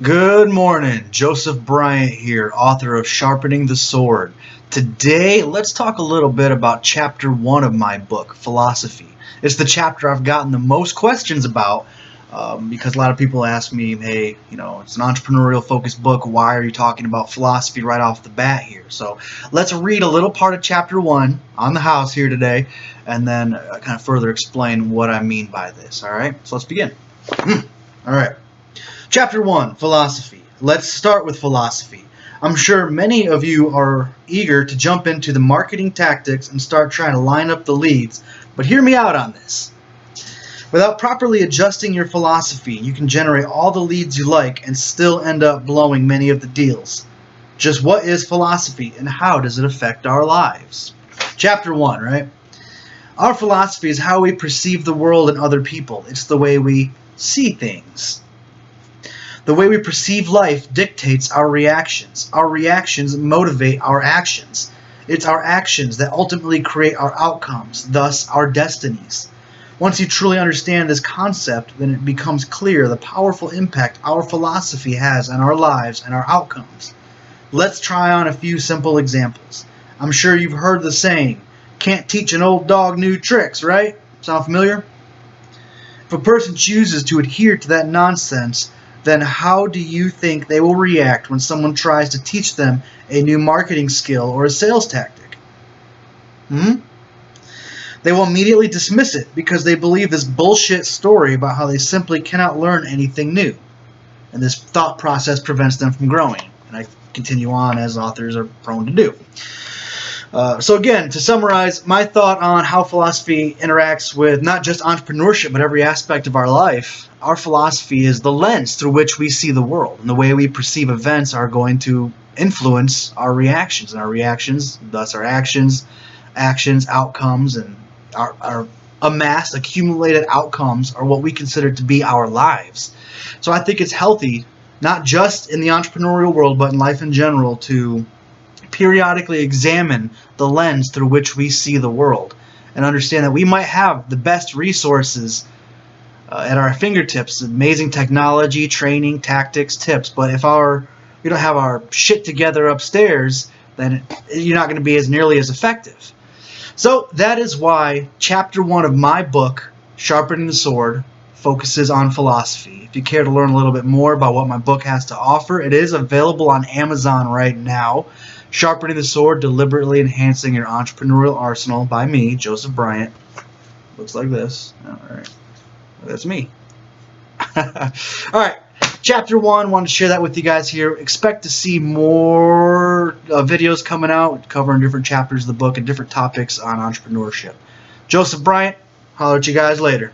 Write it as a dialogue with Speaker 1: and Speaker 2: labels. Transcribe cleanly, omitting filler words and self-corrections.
Speaker 1: Good morning, Joseph Bryant here, author of Sharpening the Sword. Today, let's talk a little bit about chapter 1 of my book, Philosophy. It's the chapter I've gotten the most questions about because a lot of people ask me, hey, it's an entrepreneurial focused book. Why are you talking about philosophy right off the bat here? So let's read a little part of chapter 1 on the house here today and then kind of further explain what I mean by this. All right, so let's begin. All right. Chapter 1, Philosophy. Let's start with philosophy. I'm sure many of you are eager to jump into the marketing tactics and start trying to line up the leads, but hear me out on this. Without properly adjusting your philosophy, you can generate all the leads you like and still end up blowing many of the deals. Just what is philosophy and how does it affect our lives? Chapter 1, right? Our philosophy is how we perceive the world and other people. It's the way we see things. The way we perceive life dictates our reactions. Our reactions motivate our actions. It's our actions that ultimately create our outcomes, thus our destinies. Once you truly understand this concept, then it becomes clear the powerful impact our philosophy has on our lives and our outcomes. Let's try on a few simple examples. I'm sure you've heard the saying, can't teach an old dog new tricks, right? Sound familiar? If a person chooses to adhere to that nonsense, then how do you think they will react when someone tries to teach them a new marketing skill or a sales tactic? They will immediately dismiss it because they believe this bullshit story about how they simply cannot learn anything new. And this thought process prevents them from growing. And I continue on as authors are prone to do. So again, to summarize my thought on how philosophy interacts with not just entrepreneurship, but every aspect of our life, our philosophy is the lens through which we see the world. And the way we perceive events are going to influence our reactions. And our reactions, thus our actions, outcomes, and our amassed, accumulated outcomes are what we consider to be our lives. So I think it's healthy, not just in the entrepreneurial world, but in life in general, to periodically examine the lens through which we see the world and understand that we might have the best resources at our fingertips, amazing technology, training, tactics, tips, but if we don't have our shit together upstairs, then you're not going to be as nearly as effective. So that is why chapter 1 of my book, Sharpening the Sword, focuses on philosophy. If you care to learn a little bit more about what my book has to offer, it is available on Amazon right now. Sharpening the Sword, Deliberately Enhancing Your Entrepreneurial Arsenal by me, Joseph Bryant. Looks like this. All right. That's me. All right. Chapter 1, wanted to share that with you guys here. Expect to see more videos coming out covering different chapters of the book and different topics on entrepreneurship. Joseph Bryant, holler at you guys later.